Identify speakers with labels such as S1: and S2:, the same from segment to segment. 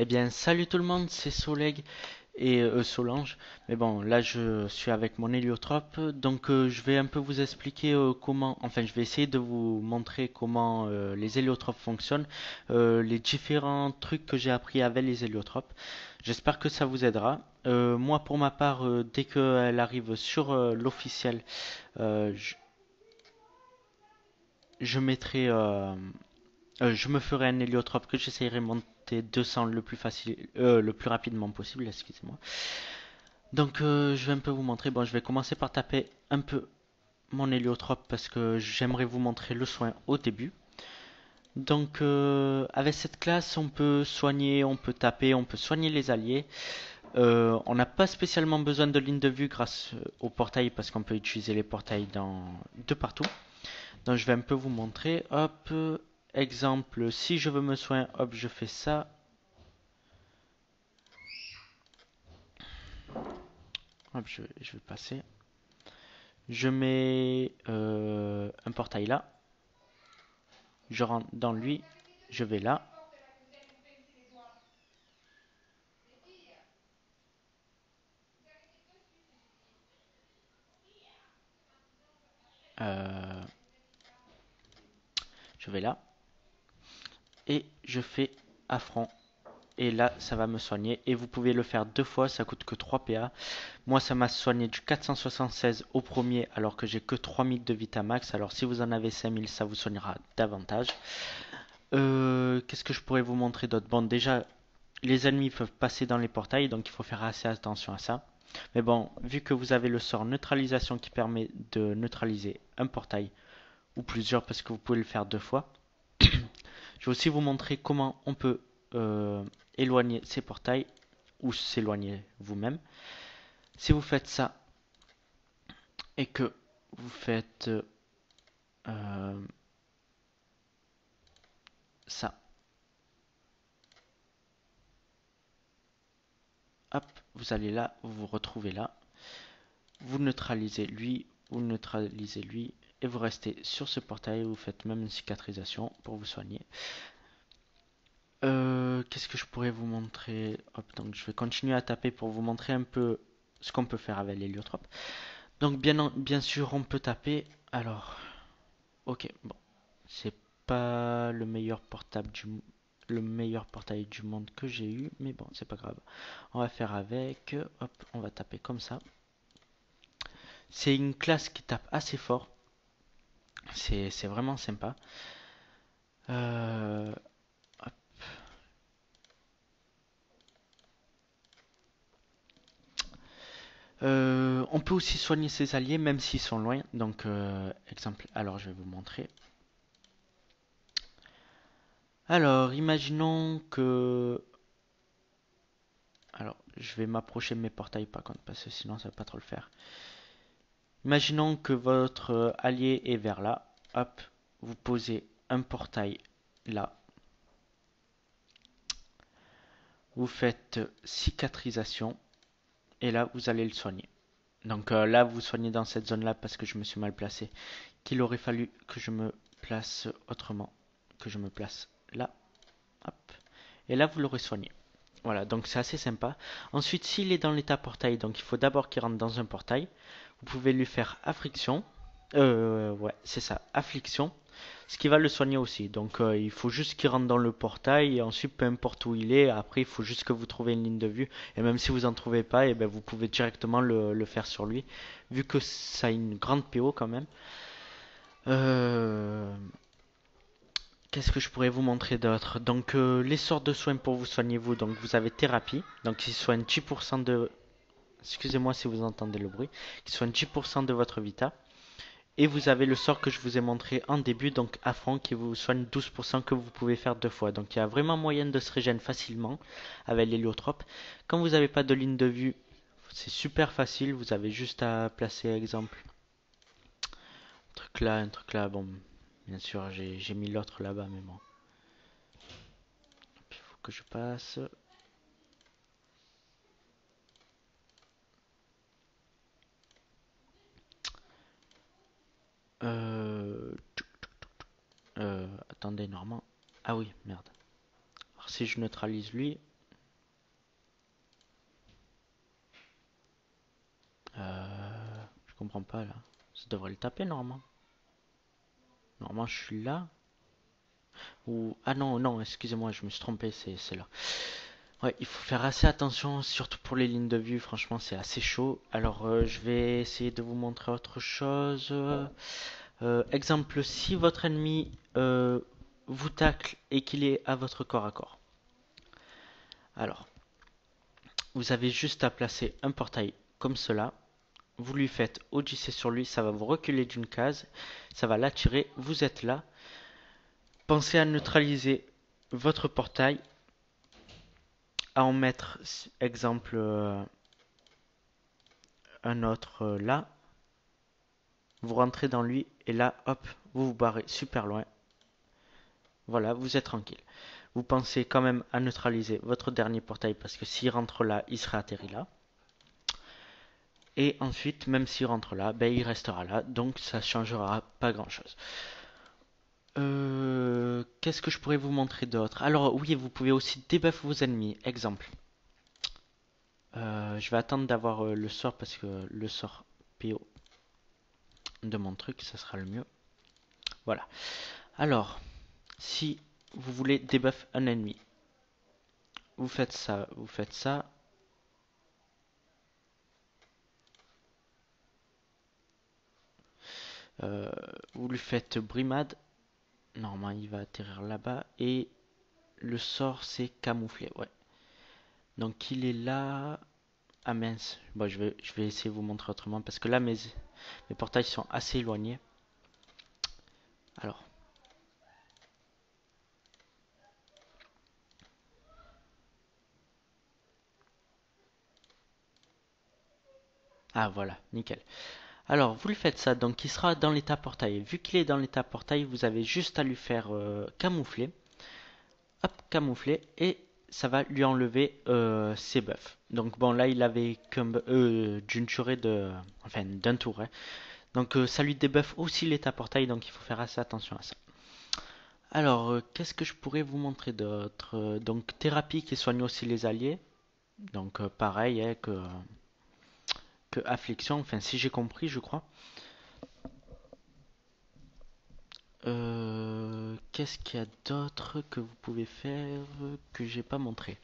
S1: Eh bien, salut tout le monde, c'est Soleg et Solange. Mais bon, là je suis avec mon héliotrope, donc je vais un peu vous expliquer comment, enfin je vais essayer de vous montrer comment les héliotropes fonctionnent, les différents trucs que j'ai appris avec les héliotropes. J'espère que ça vous aidera. Moi pour ma part, dès qu'elle arrive sur l'officiel, euh, je, je mettrai je me ferai un héliotrope que j'essayerai de monter 200 le plus facile, le plus rapidement possible, excusez-moi. Donc je vais un peu vous montrer. Bon, je vais commencer par taper un peu mon héliotrope parce que j'aimerais vous montrer le soin au début. Donc avec cette classe, on peut soigner, on peut taper, on peut soigner les alliés. On n'a pas spécialement besoin de ligne de vue grâce au portail parce qu'on peut utiliser les portails de partout. Donc je vais un peu vous montrer. Hop, exemple, si je veux me soigner, hop, je fais ça. Hop, je vais passer. Je mets un portail là. Je rentre dans lui. Je vais là. euh, je vais là. Et je fais affront. Et là, ça va me soigner. Et vous pouvez le faire deux fois, ça coûte que 3 PA. Moi, ça m'a soigné du 476 au premier, alors que j'ai que 3000 de Vitamax. Alors, si vous en avez 5000, ça vous soignera davantage. Qu'est-ce que je pourrais vous montrer d'autre? Bon, déjà, les ennemis peuvent passer dans les portails, donc il faut faire assez attention à ça. Mais bon, vu que vous avez le sort neutralisation qui permet de neutraliser un portail ou plusieurs, parce que vous pouvez le faire deux fois, je vais aussi vous montrer comment on peut euh, éloigner ces portails ou s'éloigner vous-même. Si vous faites ça et que vous faites euh, ça, hop, vous allez là, vous vous retrouvez là, vous neutralisez lui, vous neutralisez lui, et vous restez sur ce portail, vous faites même une cicatrisation pour vous soigner. Qu'est-ce que je pourrais vous montrer? Hop, donc je vais continuer à taper pour vous montrer un peu ce qu'on peut faire avec l'héliotrope. Donc bien sûr on peut taper. Alors, ok, bon, c'est pas le meilleur portail du monde que j'ai eu, mais bon, c'est pas grave. On va faire avec. Hop, on va taper comme ça. C'est une classe qui tape assez fort. C'est vraiment sympa. Euh, on peut aussi soigner ses alliés même s'ils sont loin. Donc, exemple, alors je vais vous montrer. Alors, imaginons que... Alors, je vais m'approcher de mes portails par contre, parce que sinon ça va pas trop le faire. Imaginons que votre allié est vers là. Hop, vous posez un portail là. Vous faites cicatrisation. Et là, vous allez le soigner. Donc là, vous soignez dans cette zone-là parce que je me suis mal placé. Qu'il aurait fallu que je me place autrement. Que je me place là. Hop. Et là, vous l'aurez soigné. Voilà, donc c'est assez sympa. Ensuite, s'il est dans l'état portail, donc il faut d'abord qu'il rentre dans un portail. Vous pouvez lui faire affliction. Ouais, c'est ça, affliction. Ce qui va le soigner aussi. Donc il faut juste qu'il rentre dans le portail et ensuite peu importe où il est, après il faut juste que vous trouviez une ligne de vue. Et même si vous en trouvez pas, et ben, vous pouvez directement le faire sur lui. Vu que ça a une grande PO quand même. Euh, Qu'est-ce que je pourrais vous montrer d'autre? Donc les sorts de soins pour vous soigner vous. Donc vous avez thérapie. Donc il soigne 10% de... Excusez-moi si vous entendez le bruit. Qui soigne 10% de votre vita. Et vous avez le sort que je vous ai montré en début, donc affront, qui vous soigne 12% que vous pouvez faire deux fois. Donc il y a vraiment moyen de se régénérer facilement avec l'héliotrope. Quand vous n'avez pas de ligne de vue, c'est super facile. Vous avez juste à placer, exemple, un truc là. Bon, bien sûr, j'ai mis l'autre là-bas, mais bon. Il faut que je passe. Euh, Attendez, normalement. Ah oui, merde. Alors si je neutralise lui. comprends pas là. Ça devrait le taper normalement. Normalement je suis là. Ou... Ah non, non, excusez-moi, je me suis trompé, c'est là. Ouais, il faut faire assez attention, surtout pour les lignes de vue, franchement c'est assez chaud. Alors je vais essayer de vous montrer autre chose. Exemple, si votre ennemi vous tacle et qu'il est à votre corps à corps. Alors, vous avez juste à placer un portail comme cela. Vous lui faites OJC sur lui, ça va vous reculer d'une case, ça va l'attirer, vous êtes là. Pensez à neutraliser votre portail, à en mettre, exemple, un autre là. Vous rentrez dans lui et là, hop, vous vous barrez super loin. Voilà, vous êtes tranquille. Vous pensez quand même à neutraliser votre dernier portail parce que s'il rentre là, il sera atterri là. Et ensuite, même s'il rentre là, ben, il restera là. Donc ça changera pas grand chose. Qu'est-ce que je pourrais vous montrer d'autre? Alors oui, vous pouvez aussi debuff vos ennemis. Exemple. Je vais attendre d'avoir le sort parce que le sort PO de mon truc, ça sera le mieux. Voilà. Alors, si vous voulez debuff un ennemi, vous faites ça, vous faites ça. Vous lui faites brimade. Normalement, il va atterrir là-bas. Et le sort, c'est camouflé. Ouais. Donc, il est là. Ah mince. Bon, je vais essayer de vous montrer autrement. Parce que là, mes portails sont assez éloignés. Alors. Ah, voilà. Nickel. Alors, vous lui faites ça. Donc, il sera dans l'état portail. Vu qu'il est dans l'état portail, vous avez juste à lui faire camoufler. Hop, camoufler. Et ça va lui enlever ses buffs. Donc bon là il avait d'une durée de... Enfin d'un tour. Hein. Donc ça lui débuffe aussi l'état portail donc il faut faire assez attention à ça. Alors qu'est-ce que je pourrais vous montrer d'autre? Donc thérapie qui soigne aussi les alliés. Donc pareil hein, que affliction. Enfin si j'ai compris je crois. Qu'est-ce qu'il y a d'autre que vous pouvez faire que j'ai pas montré?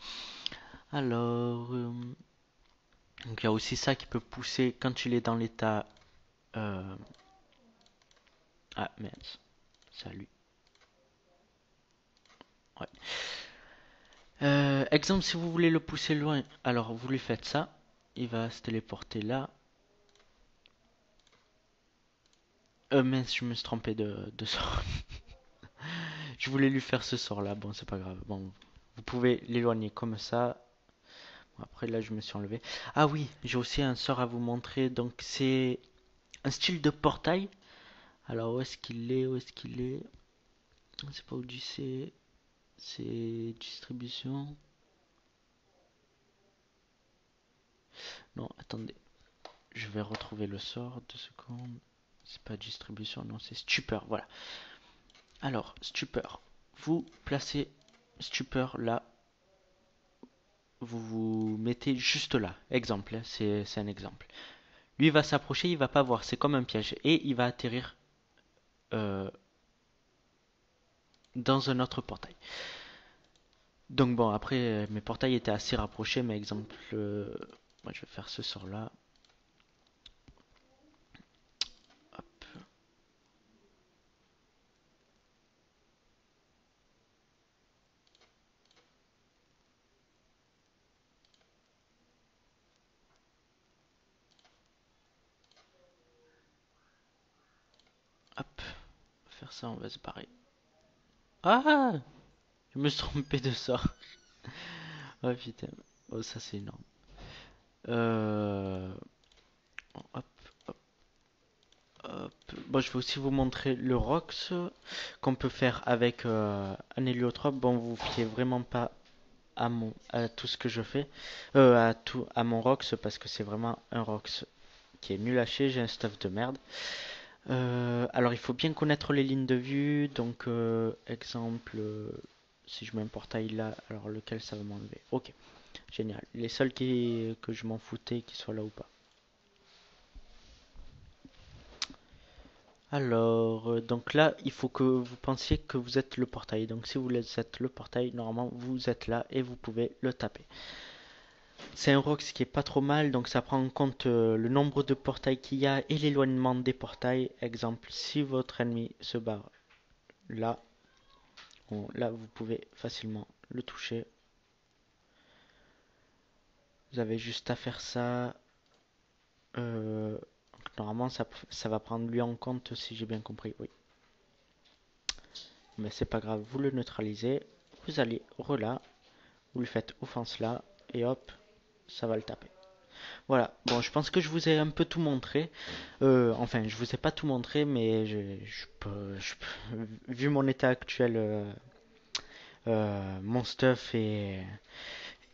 S1: Alors... donc il y a aussi ça qui peut pousser quand il est dans l'état... Ah mince, salut. Ouais. Exemple, si vous voulez le pousser loin, alors vous lui faites ça. Il va se téléporter là. Mince, je me suis trompé de sort. Je voulais lui faire ce sort là. Bon, c'est pas grave. Bon, vous pouvez l'éloigner comme ça. Bon, après là, je me suis enlevé. Ah oui, j'ai aussi un sort à vous montrer. Donc c'est un style de portail. Alors où est-ce qu'il est? Où est-ce qu'il est? C'est pas où c'est distribution. Non, attendez. Je vais retrouver le sort. 2 secondes. C'est pas distribution, non, c'est stupeur. Voilà. Alors, stupeur. Vous placez stupeur là. Vous vous mettez juste là. Exemple, hein, c'est un exemple. Lui va s'approcher, il va pas voir. C'est comme un piège. Et il va atterrir euh, dans un autre portail. Donc bon, après, mes portails étaient assez rapprochés. Mais exemple, moi je vais faire ce sort là. Hop. Hop. On va faire ça, on va se barrer. Ah! Je me suis trompé de sort. Oh putain. Oh, ça c'est énorme. Euh... Hop, hop, hop. Bon, je vais aussi vous montrer le Rox qu'on peut faire avec un héliotrope. Bon, vous fiez vraiment pas à tout ce que je fais, à mon Rox parce que c'est vraiment un Rox qui est nul à chier. J'ai un stuff de merde. Alors, il faut bien connaître les lignes de vue. Donc, exemple, si je mets un portail là, alors lequel ça va m'enlever? Ok, génial. Les seuls que je m'en foutais, qu'ils soient là ou pas. Alors, donc là, il faut que vous pensiez que vous êtes le portail. Donc si vous êtes le portail, normalement vous êtes là et vous pouvez le taper. C'est un rox qui est pas trop mal, donc ça prend en compte le nombre de portails qu'il y a et l'éloignement des portails. Exemple, si votre ennemi se barre là, bon, là vous pouvez facilement le toucher. Vous avez juste à faire ça. Euh, Normalement, ça va prendre lui en compte si j'ai bien compris. Oui, mais c'est pas grave, vous le neutralisez. Vous allez là, vous lui faites offense là, et hop, ça va le taper. Voilà, bon, je pense que je vous ai un peu tout montré. Enfin, je vous ai pas tout montré, mais vu mon état actuel, mon stuff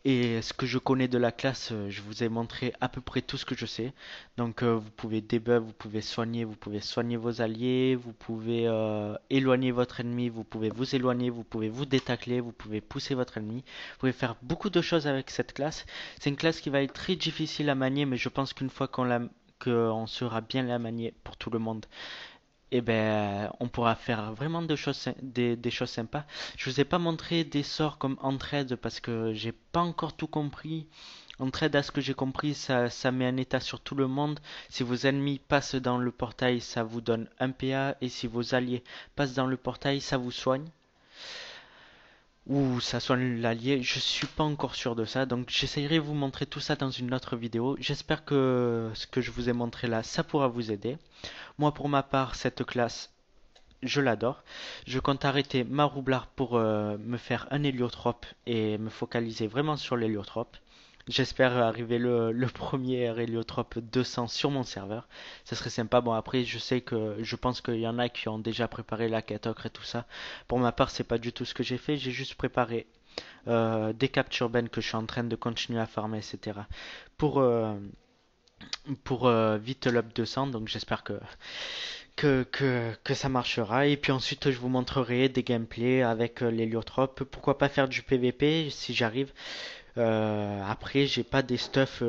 S1: et ce que je connais de la classe, je vous ai montré à peu près tout ce que je sais. Donc vous pouvez debuff, vous pouvez soigner vos alliés, vous pouvez éloigner votre ennemi, vous pouvez vous éloigner, vous pouvez vous détacler, vous pouvez pousser votre ennemi. Vous pouvez faire beaucoup de choses avec cette classe. C'est une classe qui va être très difficile à manier, mais je pense qu'une fois qu'on saura bien la manier pour tout le monde, et ben, on pourra faire vraiment des choses sympas. Je vous ai pas montré des sorts comme entraide parce que j'ai pas encore tout compris. Entraide, à ce que j'ai compris, ça met un état sur tout le monde. Si vos ennemis passent dans le portail, ça vous donne un PA. Et si vos alliés passent dans le portail, ça vous soigne. Ou ça soigne l'allié. Je suis pas encore sûr de ça. Donc j'essaierai de vous montrer tout ça dans une autre vidéo. J'espère que ce que je vous ai montré là, ça pourra vous aider. Moi, pour ma part, cette classe, je l'adore. Je compte arrêter ma roublard pour me faire un héliotrope et me focaliser vraiment sur l'héliotrope. J'espère arriver le premier héliotrope 200 sur mon serveur. Ça serait sympa. Bon, après, je pense qu'il y en a qui ont déjà préparé la quête ocre et tout ça. Pour ma part, c'est pas du tout ce que j'ai fait. J'ai juste préparé des captures urbaines que je suis en train de continuer à farmer, etc. Pour, euh, pour vite l'up 200. Donc, j'espère que ça marchera. Et puis ensuite, je vous montrerai des gameplays avec l'héliotrope. Pourquoi pas faire du PVP si j'arrive. Après, j'ai pas des stuff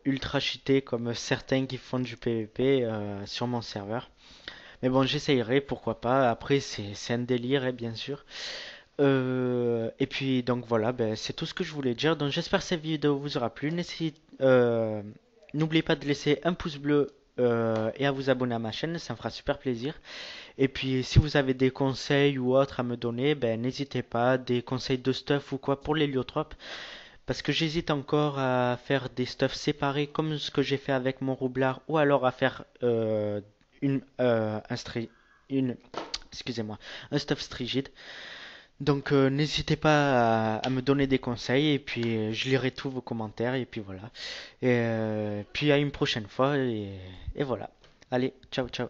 S1: ultra cheatés comme certains qui font du PVP sur mon serveur. Mais bon, j'essayerai, pourquoi pas. Après, c'est un délire, bien sûr. Et puis, donc voilà, ben, c'est tout ce que je voulais dire. Donc, j'espère que cette vidéo vous aura plu. N'oubliez pas de laisser un pouce bleu et à vous abonner à ma chaîne, ça me fera super plaisir. Et puis si vous avez des conseils ou autres à me donner, ben n'hésitez pas, des conseils de stuff ou quoi pour l'héliotrope, parce que j'hésite encore à faire des stuffs séparés comme ce que j'ai fait avec mon roublard, ou alors à faire une, un, stri- une, excusez-moi, un stuff strigide. Donc n'hésitez pas à me donner des conseils et puis je lirai tous vos commentaires et puis voilà. Et puis à une prochaine fois et voilà. Allez, ciao ciao.